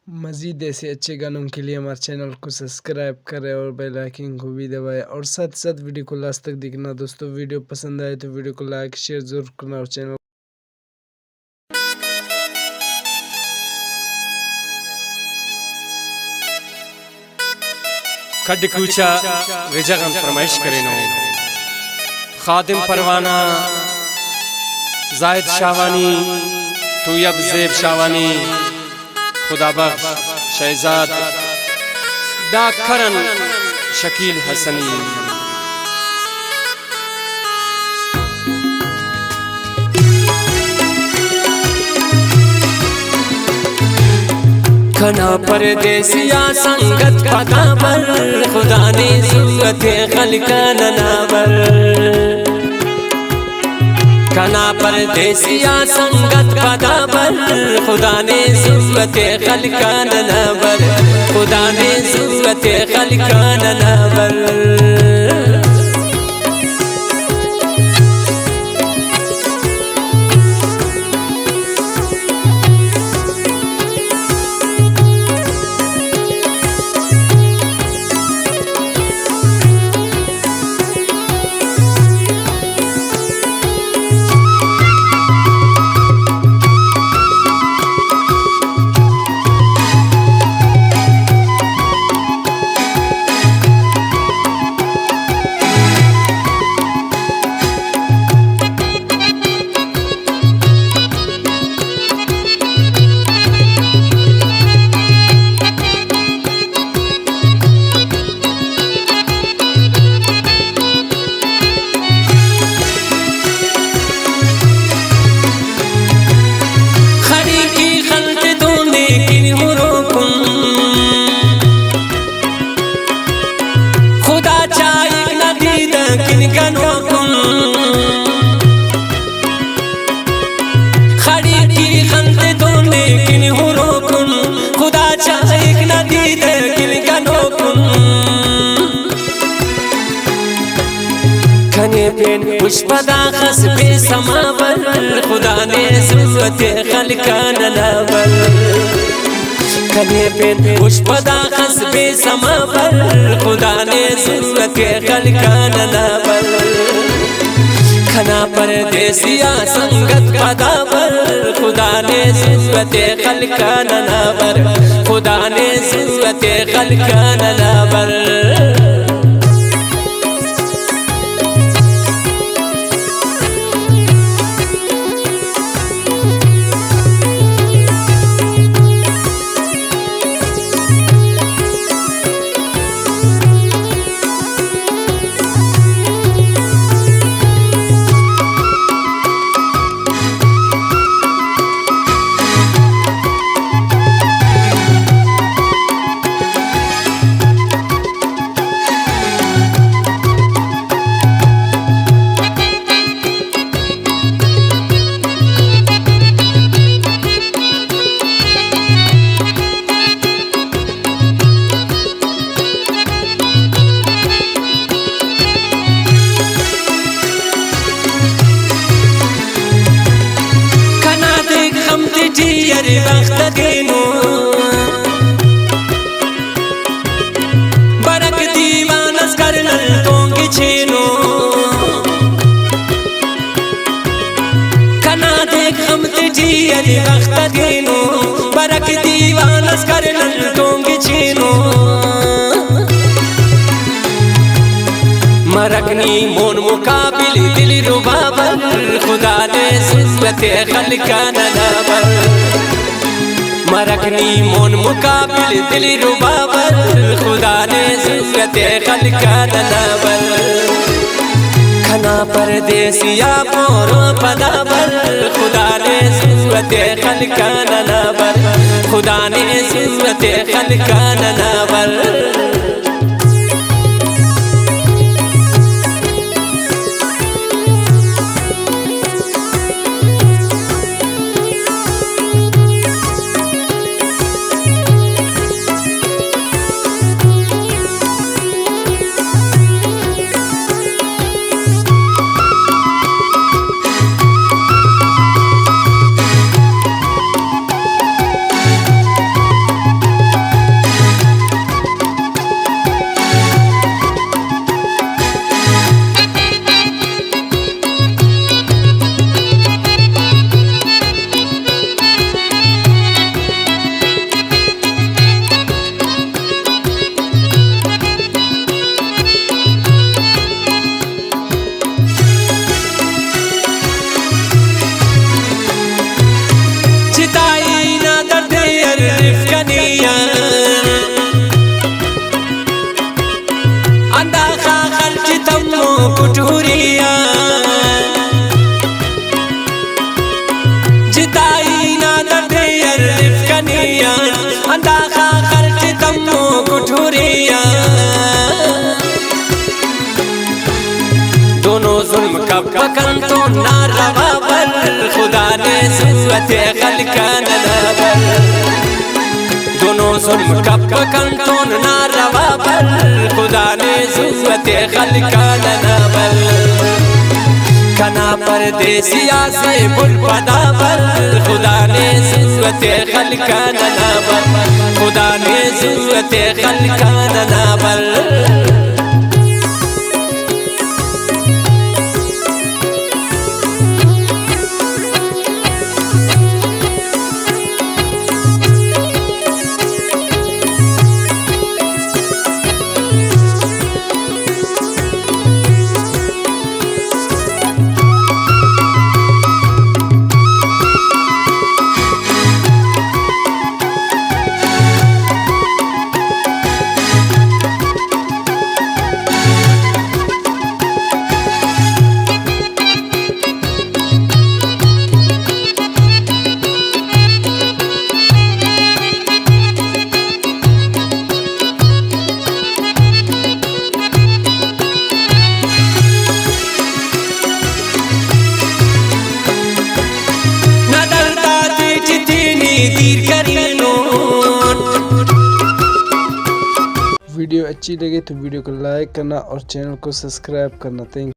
मज़ीद ऐसे अच्छे गानों के लिए हमारे चैनल को सब्सक्राइब करें और बेल आइकन को भी दबाएं और साथ साथ वीडियो को लास्ट तक देखना। दोस्तों वीडियो पसंद आए तो वीडियो को लाइक शेयर जरूर करना और चैनल खड कूचा विजगम फरमाइश करेनो खादिम परवाना जायद शावानी तूयब ज़ेब शावानी खुदा बख्श शहजाद डाकरन शकील हसनी। खना परदेसिया संगत पता पर खुदा ने सूरत खलका ननावर। खना परदेसिया संगत पता पर खुदा ने सूरत खलका ननावर। खुदा ने सूरत खलका ननावर। खड़ी की खंत तो लेकिन हो रोकुन खुदा चाहे न दीद किन गनोकुन। खने पेन पुष्पदा खस पे समावर खुदा ने सूरत खलका ननावर। खने पेन पुष्पदा खस पे समावर खुदा ने सूरत खलका ननावर। खना परदेसिया संगत पदा पर खुदा ने सूरत खलका ननावर। खुदा ने सूरत खलका ननावर। जियर वक्त देनो बरक दीवानस करनल तोंगी छेनो। कना देख हम ते जियर वक्त देनो बरक दीवानस करनल तोंगी छेनो। मरकनी मोन मुकाबिल दिल रुबाबर खुदा ने सूरत खलका ननावर। मरकनी मोन मुकाबिल दिल रुबाबर खुदा ने सूरत खलका ननावर। खना परदेसिया पोरो पदावर खुदा ने सूरत खलका ननावर। खुदा ने सूरत खलका ननावर। ने सूरत खलका ननाबर दोनों जुल्म कब कंटोन ना रवा पर खुदा ने सूरत खलका ननाबर कना परदेसिया से बुलपदा पर खुदा ने सूरत खलका ननाबर खुदा ने सूरत खलका ननाबर वीडियो अच्छी लगे तो वीडियो को लाइक करना और चैनल को सब्सक्राइब करना। थैंक